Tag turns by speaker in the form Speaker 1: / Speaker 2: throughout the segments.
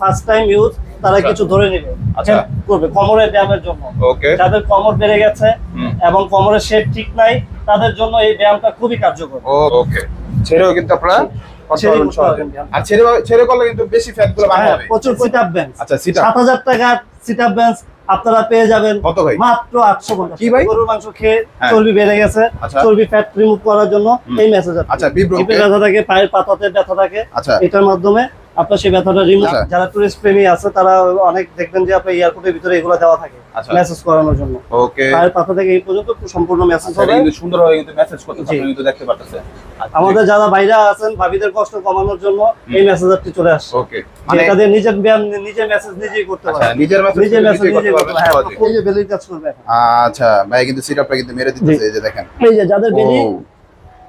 Speaker 1: First time use তারা কিছু ধরে নেবে, করবে কোমরের ব্যায়ামের জন্য। যাদের কোমর বেড়ে গেছে এবং কোমরের শেপ ঠিক নাই তাদের জন্য এই ব্যায়ামটা খুবই কার্যকর।
Speaker 2: ওকে, ছেড়েও কিন্তু আপনারা আর ছেড়ে করলে কিন্তু বেশি ফ্যাট গুলো বাড়বে।
Speaker 1: প্রচুর সিট আপ বেঞ্চ।
Speaker 2: আচ্ছা, সিট আপ
Speaker 1: 7000 টাকা সিট আপ বেঞ্চ আপনারা পেয়ে যাবেন
Speaker 2: কত ভাই?
Speaker 1: মাত্র 850।
Speaker 2: কি ভাই?
Speaker 1: গরুর মাংস খেয়ে চর্বি বেড়ে গেছে, চর্বি ফ্যাট রিমুভ করার জন্য এই মেসেজ।
Speaker 2: আচ্ছা,
Speaker 1: ব্যথা থাকে, পায়ের পাতাতে ব্যথা থাকে, এটার মাধ্যমে আপনার সেই ব্যথাটা রিমুভ। যারা টুরিস্ট প্রেমী আছে তারা অনেক দেখবেন যে আপনার এয়ারপোর্টের ভিতরে এগুলো দেওয়া থাকে মেসেজ করানোর জন্য।
Speaker 2: ওকে,
Speaker 1: পায়ের পাতা থেকে এই পর্যন্ত সম্পূর্ণ মেসেজ হবে।
Speaker 2: কিন্তু সুন্দরভাবে কিন্তু মেসেজ করতেছে, আপনি কিন্তু দেখতে পাচ্ছেন।
Speaker 1: আমাদের যারা বাইরে আছেন ভাবিদের কষ্ট কমানোর জন্য এই মেসেজটি চলে আসছে।
Speaker 2: ওকে, মানে
Speaker 1: এটা দিয়ে নিজের ব্যায়াম নিজের মেসেজ নিজেই করতে পারবেন।
Speaker 2: নিজের মেসেজ নিজেই করতে পারবেন।
Speaker 1: এই যে বেলির কাজ করবে।
Speaker 2: আচ্ছা ভাই, কিন্তু সিট আপটা কিন্তু মেরে দিতেছে, এই যে দেখেন।
Speaker 1: এই যে যাদের বেলি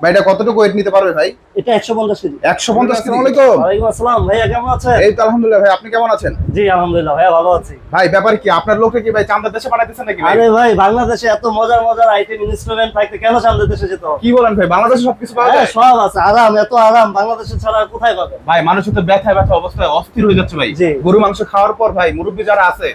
Speaker 2: ভাই, এটা কতটুকু ওয়েট নিতে পারবে ভাই?
Speaker 1: এটা 150 কেজি।
Speaker 2: 150 কেজি।
Speaker 1: ওয়ালাইকুম আসসালাম ভাইয়া, কেমন আছেন?
Speaker 2: এই তো আলহামদুলিল্লাহ ভাই, আপনি কেমন আছেন?
Speaker 1: জি আলহামদুলিল্লাহ ভাইয়া, ভালো আছি।
Speaker 2: ভাই ব্যাপার কি, আপনার লোকে কি ভাই চাঁদের দেশে পাঠাইতেছেন নাকি ভাই?
Speaker 1: আরে ভাই, বাংলাদেশে এত মজার মজার আইটেম ইনস্ট্রুমেন্ট থাকতে কেন চাঁদের দেশে যেতে হবে?
Speaker 2: কি বলেন ভাই, বাংলাদেশে সবকিছু পাওয়া যায়?
Speaker 1: সব আছে, আরাম, এত আরাম বাংলাদেশে ছাড়া আর কোথায় পাবেন?
Speaker 2: ভাই মানুষের তো ব্যথা অবস্থায় অস্থির হয়ে যাচ্ছে ভাই। গরু মাংস খাওয়ার পর ভাই মুরব্বি যারা আছে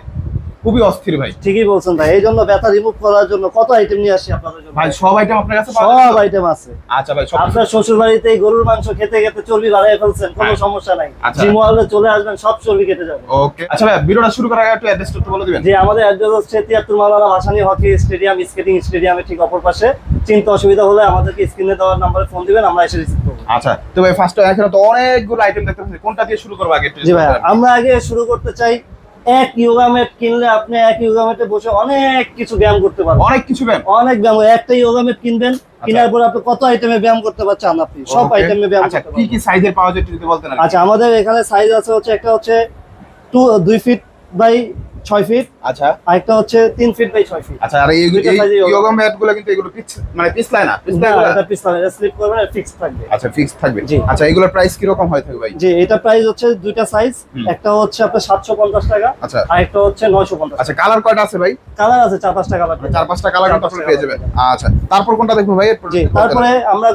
Speaker 2: খুবই অস্থির ভাই।
Speaker 1: ঠিকই বলছেন ভাই, এই জন্য ব্যথা রিমুভ করার জন্য কত আইটেম নিয়ে আসি আপনাদের জন্য।
Speaker 2: ভাই সব আইটেম আপনার কাছে
Speaker 1: সব আইটেম আছে।
Speaker 2: আচ্ছা ভাই,
Speaker 1: আপনার শ্বশুর বাড়িতে গরুর মাংস খেতে খেতে চর্বি বাড়ায় ফেলছেন, কোনো সমস্যা নাই, জিম ওয়ার্ল্ডে চলে আসবেন, সব চর্বি কেটে যাবে।
Speaker 2: ওকে, আচ্ছা ভাই, ভিডিওটা শুরু করার আগে একটু অ্যাড্রেসটা একটু বলে দিবেন।
Speaker 1: জি, আমাদের অ্যাড্রেস হচ্ছে 73 মাওলানা ভাসানী হকি স্টেডিয়াম, স্কেটিং স্টেডিয়ামের ঠিক অপর পাশে। চিন্তা অসুবিধা হলে আমাদেরকে স্ক্রিনে দেওয়ার নম্বরে ফোন দিবেন, আমরা এসে রিসিভ করব।
Speaker 2: আচ্ছা, তো ভাই ফার্স্ট এখানে তো অনেকগুলো আইটেম দেখতে পাচ্ছি, কোনটা দিয়ে শুরু করব আগে?
Speaker 1: জি ভাই, আমরা আগে শুরু করতে চাই, এক ইয়োগা ম্যাট কিনলে আপনি এক ইয়োগা ম্যাটে বসে অনেক কিছু ব্যায়াম করতে পারবেন।
Speaker 2: অনেক কিছু ব্যায়াম,
Speaker 1: অনেক ব্যায়াম। একটা ইয়োগা ম্যাট কিনবেন, কেনার পর আপনি কত আইটেমে ব্যায়াম করতে পারছেন, আপনি সব আইটেমে ব্যায়াম করতে পারবেন।
Speaker 2: কি কি সাইজের পাওয়া যায় যদি বলতেন?
Speaker 1: আচ্ছা, আমাদের এখানে সাইজ আছে হচ্ছে, একটা হচ্ছে 2 ফিট বাই 6 ফিট।
Speaker 2: আচ্ছা,
Speaker 1: আরেকটা হচ্ছে 3 ফিট বাই 6 ফিট।
Speaker 2: আচ্ছা, আর এই ইয়োগা ম্যাট গুলো কিন্তু এগুলো মানে পিছলায় না?
Speaker 1: এটা পিছলায়, এটা স্লিপ করবে না, ফিক্স থাকবে।
Speaker 2: আচ্ছা, ফিক্স থাকবে। আচ্ছা, এগুলোর প্রাইস কি রকম হয় থাকে ভাই?
Speaker 1: জি, এটা প্রাইস হচ্ছে দুইটা সাইজ, একটা হচ্ছে আপনার 750 টাকা,
Speaker 2: আচ্ছা,
Speaker 1: আর একটা হচ্ছে 950।
Speaker 2: আচ্ছা, কালার কয়টা আছে ভাই?
Speaker 1: কালার আছে 4-5টা কালার,
Speaker 2: 4-5টা কালার কিন্তু আপনি পেয়ে যাবেন। আচ্ছা, তারপর কোনটা দেখবো ভাই?
Speaker 1: জি, তারপরে আমরা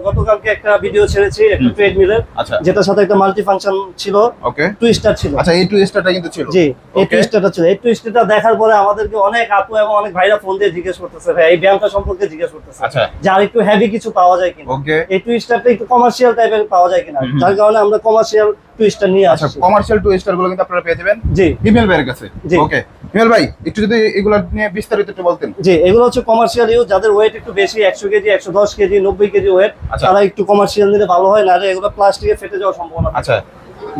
Speaker 1: গতকালকে একটা ভিডিও ছেড়েছি একটা ট্রেডমিলের, যেটার সাথে একটা মাল্টি ফাংশন ছিল,
Speaker 2: ওকে,
Speaker 1: টুইস্টার ছিল।
Speaker 2: আচ্ছা, এই টুইস্টারটা কিন্তু ছিল।
Speaker 1: জি, এই টুইস্টারটা ছিল। এই টুইস্টারটা দেখার পরে আমাদেরকে অনেক আপু এবং অনেক ভাইরা ফোন দিয়ে জিজ্ঞেস করতেছে, ভাই এই ব্যায়ামটা সম্পর্কে জিজ্ঞেস করতেছে,
Speaker 2: আচ্ছা,
Speaker 1: যে আর একটু হেভি কিছু পাওয়া যায় কিনা, এই টুইস্টারটা একটু কমার্শিয়াল টাইপের পাওয়া যায় কিনা, যার কারণে আমরা কমার্শিয়াল টুইস্টার নিয়ে আসছি।
Speaker 2: আচ্ছা, কমার্শিয়াল টুইস্টার গুলো কিন্তু আপনারা পেয়ে যাবেন
Speaker 1: জি
Speaker 2: হিমেল ভাইয়ের কাছে। ওকে, হিমেল ভাই একটু যদি এগুলো নিয়ে বিস্তারিত একটু বলতেন।
Speaker 1: জি, এগুলো হচ্ছে কমার্শিয়াল ইউজ, যাদের ওয়েট একটু বেশি, 100 কেজি, 110 কেজি, 90 কেজি ওয়েট, তারা একটু কমার্শিয়াল নিলে ভালো হয়, না এগুলো প্লাস্টিকে ফেটে যাওয়ার সম্ভাবনা।
Speaker 2: আচ্ছা,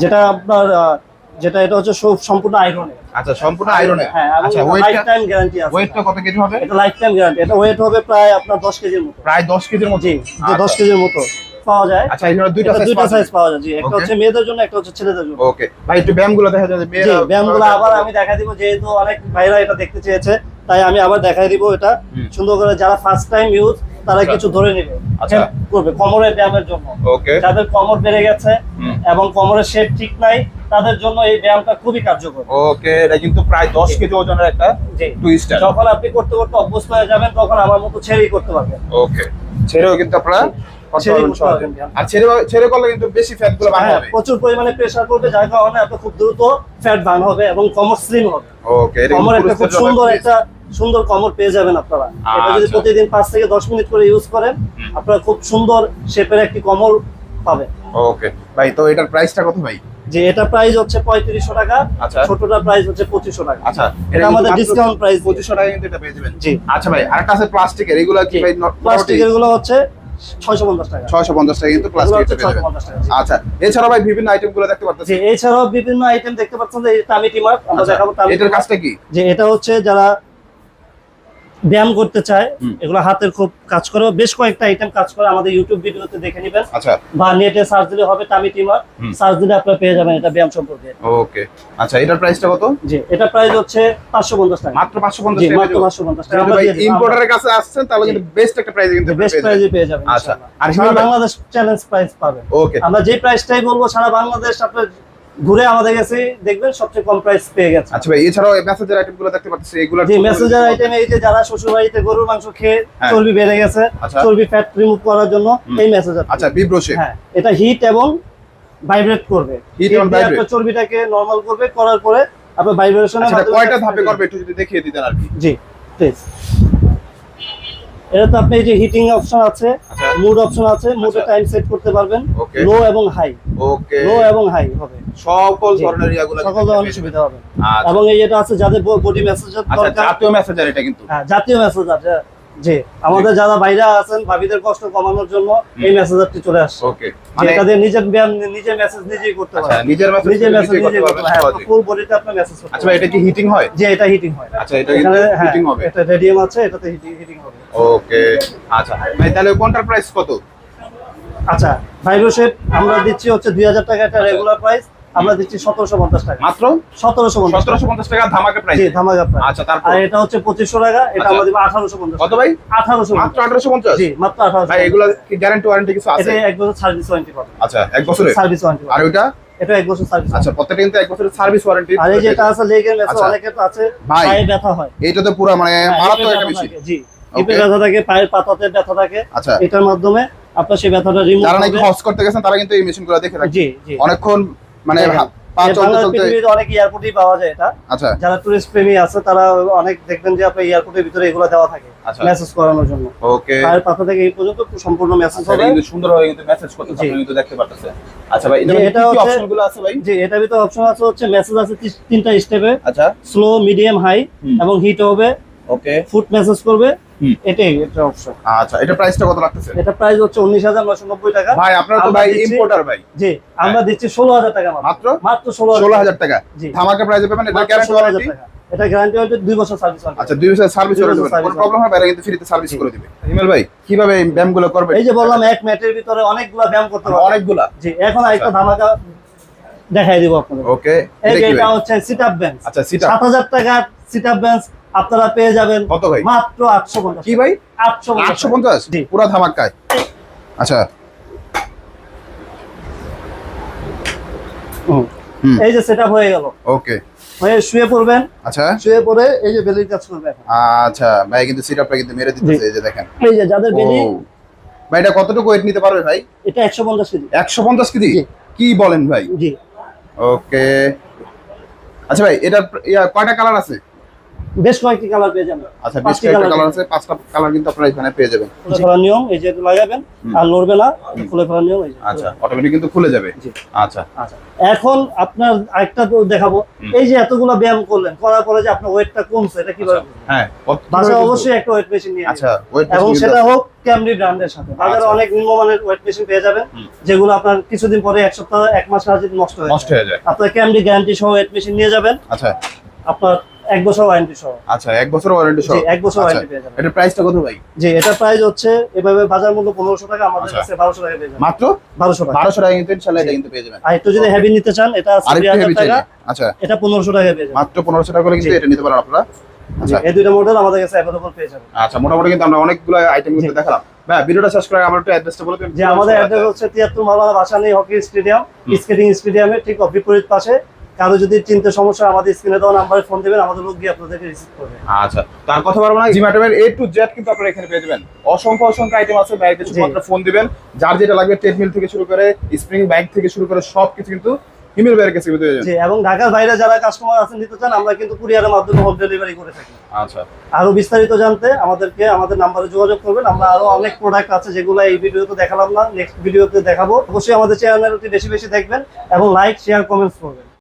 Speaker 1: যেটা আপনার এটা হচ্ছে সম্পূর্ণ আয়রনে।
Speaker 2: আচ্ছা, সম্পূর্ণ আয়রনে।
Speaker 1: হ্যাঁ, আচ্ছা,
Speaker 2: লাইফ
Speaker 1: টাইম গ্যারান্টি আছে।
Speaker 2: ওয়েটটা কত কেজি হবে?
Speaker 1: এটা লাইফ টাইম গ্যারান্টি। এটা ওয়েট হবে প্রায় আপনার 10 কেজির মতো।
Speaker 2: প্রায় 10 কেজির মতো?
Speaker 1: জি, 10 কেজির মতো পাওয়া যায়।
Speaker 2: আচ্ছা, এখানে দুইটা
Speaker 1: সাইজ পাওয়া যায়। জি, একটা হচ্ছে মেয়েদের জন্য, একটা হচ্ছে ছেলেদের জন্য।
Speaker 2: ওকে ভাই, একটু ব্যায়ামগুলো দেখা যায়।
Speaker 1: জি, ব্যায়ামগুলো আবার আমি দেখাই দিব, যেহেতু অনেক ভাইরা এটা দেখতে চেয়েছে, তাই আমি আবার দেখাই দিব। এটা সুন্দর করে যারা ফার্স্ট টাইম ইউজ তারা কিছু ধরে নেবে, করবে কোমরের ব্যায়ামের জন্য। যাদের কোমর বেড়ে গেছে এবং কোমরের শেপ ঠিক নাই তাদের জন্য এই ব্যায়ামটা খুবই কার্যকর।
Speaker 2: ওকে, এটা কিন্তু প্রায় 10 কেজি ওজনের একটা টুইস্টার।
Speaker 1: যখন আপনি করতে করতে অভ্যস্ত হয়ে যাবেন তখন আমার মতো ছেড়েই করতে পারবেন।
Speaker 2: ওকে, ছেড়েও কিন্তু আপনারা আর ছেড়ে করলে কিন্তু বেশি ফ্যাট গুলো বার্ন হবে,
Speaker 1: প্রচুর পরিমাণে প্রেসার করবে, যার কারণে আপনার খুব দ্রুত ফ্যাট বার্ন হবে এবং কোমর স্লিম হবে।
Speaker 2: ওকে,
Speaker 1: কোমর একটা খুব সুন্দর কোমর পেয়ে যাবেন আপনারা। এটা যদি প্রতিদিন 5 থেকে 10 মিনিট করে ইউজ করেন, আপনারা খুব সুন্দর শেপের একটি কোমর পাবেন।
Speaker 2: ওকে ভাই, তো এটার প্রাইসটা কত ভাই?
Speaker 1: যে এটা প্রাইস হচ্ছে 3500 টাকা, ছোটটার প্রাইস হচ্ছে 2500 টাকা।
Speaker 2: আচ্ছা,
Speaker 1: এটা আমাদের ডিসকাউন্ট প্রাইস
Speaker 2: 2500 টাকা কিন্তু এটা পেয়ে যাবেন। জি, আচ্ছা ভাই, আরেকটা আছে প্লাস্টিকের, এগুলো কি ভাই?
Speaker 1: প্লাস্টিকের গুলো হচ্ছে 650 টাকা।
Speaker 2: 650 টাকা কিন্তু প্লাস্টিকের পেয়ে যাবেন। আচ্ছা, এছাড়া ভাই বিভিন্ন আইটেম গুলো দেখতে পাচ্ছেন।
Speaker 1: জি, এছাড়াও বিভিন্ন আইটেম দেখতে পাচ্ছেন। এই টামি টিমার আমরা দেখাবো।
Speaker 2: এটার কাজটা কি?
Speaker 1: যে এটা হচ্ছে যারা ব্যায়াম করতে চায়, এগুলো হাতের খুব কাজ করে, বেশ কয়েকটা আইটেম কাজ করে, আমাদের ইউটিউব ভিডিওতে দেখে নেবেন।
Speaker 2: আচ্ছা,
Speaker 1: বা নেটে সার্চ দিলে হবে টামি টিমার, সার্চ দিলে আপনারা পেয়ে যাবেন এটা ব্যায়াম সম্পর্কে।
Speaker 2: ওকে, আচ্ছা, এটার প্রাইসটা কত?
Speaker 1: জি, এটা প্রাইস হচ্ছে 550 টাকা।
Speaker 2: মাত্র 550 টাকা?
Speaker 1: মাত্র 550 টাকা।
Speaker 2: আমরা যদি ইম্পোর্টারের কাছে আসছেন তাহলে কিন্তু বেস্ট একটা প্রাইসে কিন্তু
Speaker 1: পেয়ে যাবেন।
Speaker 2: আচ্ছা,
Speaker 1: আর সারা বাংলাদেশ চ্যালেঞ্জ প্রাইস পাবেন।
Speaker 2: ওকে,
Speaker 1: আমরা যে প্রাইসটাই বলবো সারা বাংলাদেশ আপনার ঘুরে আমাদের কাছে দেখবেন সবচেয়ে কম প্রাইস পেয়ে গেছে।
Speaker 2: আচ্ছা ভাই, এছাড়াও মেসেঞ্জার আইটেমগুলো দেখতে পাচ্ছি, এগুলো
Speaker 1: জি, মেসেঞ্জার আইটেম এই যে যারা শ্বশুর বাড়িতে গরুর মাংস খেয়ে চর্বি বেড়ে গেছে, চর্বি ফ্যাট রিমুভ করার জন্য এই মেসেঞ্জার।
Speaker 2: আচ্ছা, বিব্রো শেপ।
Speaker 1: হ্যাঁ, এটা হিট এবং ভাইব্রেট করবে,
Speaker 2: হিট অন ভাইব্রেট
Speaker 1: আপনার চর্বিটাকে নরমাল করবে, করার পরে আপনার ভাইব্রেশনের
Speaker 2: মাধ্যমে কয়টা ধাপে করবে একটু যদি দেখিয়ে দিতেন আর কি।
Speaker 1: জি প্লিজ। এটা তো আপনি এই যে হিটিং অপশন আছে, মুড অপশন আছে, মুডে টাইম সেট করতে পারবেন, লো এবং হাই। ওকে, লো এবং হাই হবে,
Speaker 2: সকল ধরনের ইয়াগুলো
Speaker 1: সকল ধরনের সুবিধা হবে। এবং এই যেটা আছে যাদের বডি মেসেজের
Speaker 2: দরকার, জাতীয় মেসেঞ্জার এটা কিন্তু,
Speaker 1: হ্যাঁ জাতীয় মেসেঞ্জার। জি, আমাদের যারা বাইরে আছেন ভাবিদের কষ্ট কমানোর জন্য এই মেসেঞ্জারটি চলে আসছে।
Speaker 2: ওকে,
Speaker 1: মানে এটা দিয়ে নিজের ব্যায়াম নিজের মেসেজ নিজেই করতে পারবেন।
Speaker 2: আচ্ছা, নিজের মেসেজ নিজেই করতে পারবেন।
Speaker 1: হ্যাঁ, ফুল বডিতে আপনি মেসেজ করতে।
Speaker 2: আচ্ছা, এটা কি হিটিং হয়?
Speaker 1: জি, এটা হিটিং হয়।
Speaker 2: আচ্ছা, এটা হিটিং হবে,
Speaker 1: এটা রেডিয়াম আছে, এটাতে হিটিং হবে।
Speaker 2: ওকে, আচ্ছা ভাই তাহলে কোনটার প্রাইস কত?
Speaker 1: আচ্ছা, ভাইব্রোশেপ আমরা দিচ্ছি হচ্ছে 2000 টাকা, এটা রেগুলার প্রাইস। আমরা দিচ্ছি 1750 টাকা
Speaker 2: মাত্র।
Speaker 1: 1750
Speaker 2: টাকা ধামাকা প্রাইস।
Speaker 1: জি, ধামাকা প্রাইস।
Speaker 2: আচ্ছা, তারপর
Speaker 1: আর এটা হচ্ছে 2500 টাকা, এটা আমরা দিব 1850।
Speaker 2: কত ভাই?
Speaker 1: 1850।
Speaker 2: মাত্র 1850?
Speaker 1: জি, মাত্র 1850।
Speaker 2: ভাই এগুলা কি গ্যারান্টি ওয়ারেন্টি কিছু আছে?
Speaker 1: এটা 1 বছর সার্ভিস ওয়ারেন্টি পাবেন।
Speaker 2: আচ্ছা, 1 বছরের
Speaker 1: সার্ভিস ওয়ারেন্টি।
Speaker 2: আর ওইটা?
Speaker 1: এটা 1 বছর সার্ভিস।
Speaker 2: আচ্ছা, প্রত্যেকটা কিন্তু 1 বছরের সার্ভিস ওয়ারেন্টি।
Speaker 1: আর এই যেটা আছে লেগের মেসেজ, অনেকের তো আছে পায়ে ব্যথা হয়,
Speaker 2: এইটা তো পুরো মানে মারাত্মক একটা বিষয়।
Speaker 1: জি, হিপে ব্যথা থাকে, পায়ের পাতাতে ব্যথা থাকে।
Speaker 2: আচ্ছা,
Speaker 1: এটার মাধ্যমে আপনার সেই ব্যথাটা রিমুভ হবে।
Speaker 2: যারা নাকি হজ করতে গেছেন তারা কিন্তু এই মেশিনগুলো দেখে রাখেন।
Speaker 1: জি জি,
Speaker 2: অনেকক্ষণ মানে পা চলতে চলতে
Speaker 1: পৃথিবীতে অনেক এয়ারপোর্টই পাওয়া যায় এটা।
Speaker 2: আচ্ছা,
Speaker 1: যারা টুরিস্ট প্রেমী আছে তারা অনেক দেখবেন যে আপনার এয়ারপোর্টের ভিতরে এগুলো দেওয়া থাকে মেসেজ করানোর জন্য।
Speaker 2: ওকে,
Speaker 1: পায়ের পাতা থেকে এই পর্যন্ত সম্পূর্ণ মেসেজ হবে,
Speaker 2: কিন্তু সুন্দরভাবে কিন্তু মেসেজ করতে আপনি কিন্তু দেখতে পাচ্ছেন। আচ্ছা ভাই, এটা কি অপশনগুলো আছে ভাই?
Speaker 1: জি, এটার ভিতরে অপশন আছে হচ্ছে মেসেজ আছে 3টা স্টেপে।
Speaker 2: আচ্ছা,
Speaker 1: স্লো, মিডিয়াম, হাই এবং হিট হবে।
Speaker 2: ওকে,
Speaker 1: ফুট মেসেজ করবে, এটাই এটা অপশন।
Speaker 2: আচ্ছা, এটা প্রাইসটা কত লাগতেছে?
Speaker 1: এটা প্রাইস হচ্ছে 19990 টাকা।
Speaker 2: ভাই আপনারা তো ভাই ইম্পোর্টার ভাই।
Speaker 1: জি, আমরা দিচ্ছি 16000 টাকা
Speaker 2: মাত্র।
Speaker 1: মাত্র 16000
Speaker 2: টাকা।
Speaker 1: জি,
Speaker 2: ধামাকা প্রাইসে পাবেন। এটা গ্যারান্টি ওয়ারেন্টি?
Speaker 1: এটা গ্যারান্টি ওয়ারেন্টি 2 বছর সার্ভিস ওয়ারেন্টি।
Speaker 2: আচ্ছা, 2 বছর সার্ভিস ওয়ারেন্টি। কোনো প্রবলেম হবে, এরা কিন্তু ফ্রিতে সার্ভিস করে দিবে। হিমেল ভাই কিভাবে এই ব্যায়ামগুলো করবে?
Speaker 1: এই যে বললাম এক ম্যাটের ভিতরে অনেকগুলা ব্যায়াম করতে পারবেন।
Speaker 2: অনেকগুলা?
Speaker 1: জি, এখন আরেকটা ধামাকা দেখাই দিব আপনাদের।
Speaker 2: ওকে,
Speaker 1: এই যে এটা হচ্ছে সিট আপ বেঞ্চ।
Speaker 2: আচ্ছা, সিট আপ
Speaker 1: 7000 টাকা সিট আপ বেঞ্চ আপনারা পেয়ে যাবেন
Speaker 2: কত ভাই?
Speaker 1: মাত্র 850।
Speaker 2: কি ভাই?
Speaker 1: 850?
Speaker 2: জি, পুরো ধামাকায়। আচ্ছা,
Speaker 1: এই যে সেটআপ হয়ে গেল।
Speaker 2: ওকে,
Speaker 1: হয়ে শুয়ে পড়বেন।
Speaker 2: আচ্ছা,
Speaker 1: শুয়ে পড়ে এই যে বেলির কাজ করবে এখন।
Speaker 2: আচ্ছা ভাই, কিন্তু সিট আপটা কিন্তু মেরে দিতেছে, এই যে দেখেন।
Speaker 1: এই যে যাদের বেলি,
Speaker 2: ভাই এটা কতটুকু ওয়েট নিতে পারবে ভাই?
Speaker 1: এটা 150 কেজি।
Speaker 2: 150 কেজি? কি বলেন ভাই?
Speaker 1: জি,
Speaker 2: ওকে। আচ্ছা ভাই, এটা কয়টা কালার আছে?
Speaker 1: বেশ কয়েকটি কালার পেয়ে যাবেন।
Speaker 2: আচ্ছা, বেশ কয়েকটা কালার আছে, 5টা কালার কিন্তু আপনারা এখানে পেয়ে যাবেন।
Speaker 1: খুলে ফেলার নিয়ম, এই যে লাগাবেন আর লড়বে না, খুলে ফেলার নিয়ম এই যে।
Speaker 2: আচ্ছা, অটোমেটিক কিন্তু খুলে যাবে। আচ্ছা
Speaker 1: আচ্ছা, এখন আপনার আরেকটা দেখাবো। এই যে এতগুলো ব্যায়াম করলেন, করার পরে যে আপনার ওয়েটটা কমছে, এটা কিভাবে?
Speaker 2: হ্যাঁ,
Speaker 1: বাসায় অবশ্যই একটা ওয়েট মেশিন নিয়ে
Speaker 2: আচ্ছা, ওয়েট
Speaker 1: এবং সেটা হোক ক্যামরি ব্র্যান্ডের সাথে। বাজারে অনেক নিম্নমানের ওয়েট মেশিন পেয়ে যাবেন, যেগুলো আপনার কিছুদিন পরে, 1 সপ্তাহ 1 মাস যদি নষ্ট হয়ে যায়। আপনার ক্যামরি গ্যারান্টি সহ ওয়েট মেশিন নিয়ে যাবেন।
Speaker 2: আচ্ছা,
Speaker 1: আপনার 1 বছর ওয়ারেন্টি সহ।
Speaker 2: আচ্ছা, 1 বছর ওয়ারেন্টি সহ।
Speaker 1: জি, 1 বছর ওয়ারেন্টি পেয়ে যাবেন।
Speaker 2: এটা প্রাইসটা কত ভাই?
Speaker 1: জি, এটা প্রাইস হচ্ছে এভাবে বাজার মূল্য 1500 টাকা, আমাদের কাছে 1200 টাকা পেয়ে যাবেন।
Speaker 2: মাত্র
Speaker 1: 1200 টাকা।
Speaker 2: 1200 টাকা কিন্তু ইনশাআল্লাহ এটা কিন্তু পেয়ে যাবেন।
Speaker 1: আর একটু যদি হেভি নিতে চান, এটা আছে 2000 টাকা।
Speaker 2: আচ্ছা,
Speaker 1: এটা 1500 টাকা পেয়ে যাবেন।
Speaker 2: মাত্র 1500 টাকা করে কিন্তু এটা নিতে পারেন আপনারা। আচ্ছা,
Speaker 1: এই দুইটা মডেল আমাদের কাছে अवेलेबल পেয়ে যাবেন।
Speaker 2: আচ্ছা, মোটামুটি কিন্তু আমরা অনেকগুলো আইটেম কিন্তু দেখালাম। ভাই ভিডিওটা শেষ করে আমার একটু অ্যাড্রেসটা বলে দিন।
Speaker 1: যে আমাদের অ্যাড্রেস হচ্ছে 73 মাওলানা ভাসানী হকি স্টেডিয়াম, স্কেটিং স্টেডিয়ামের ঠিক বিপরীত পাশে। কারো যদি চিনতে সমস্যা, আমাদের স্ক্রিনে দেওয়া নাম্বারে ফোন দিবেন, আমাদের লোক গিয়ে আপনাদেরকে রিসিভ করবে।
Speaker 2: আচ্ছা, তার কথা বলবো না, জিম আইটেমের A to Z কিন্তু আপনারা এখানে পেয়ে যাবেন। অসংখ্য আইটেম আছে ভাই, কিছু মাত্র ফোন দিবেন, যার যেটা লাগবে, ট্রেডমিল থেকে শুরু করে স্প্রিং বাইক থেকে শুরু করে সবকিছু কিন্তু হিমেল ভাইয়ের কাছে পেয়ে যাবেন।
Speaker 1: জি, এবং ঢাকার বাইরে যারা কাস্টমার আছেন নিতে চান, আমরা কিন্তু কুরিয়ারের মাধ্যমে হোম ডেলিভারি করে থাকি।
Speaker 2: আচ্ছা,
Speaker 1: আরো বিস্তারিত জানতে আমাদেরকে আমাদের নাম্বারে যোগাযোগ করবেন। আমরা আরো অনেক প্রোডাক্ট আছে যেগুলো এই ভিডিওতে দেখালাম না, নেক্সট ভিডিওতে দেখাবো। অবশ্যই আমাদের চ্যানেলটি বেশি বেশি দেখবেন এবং লাইক, শেয়ার, কমেন্টস করবেন।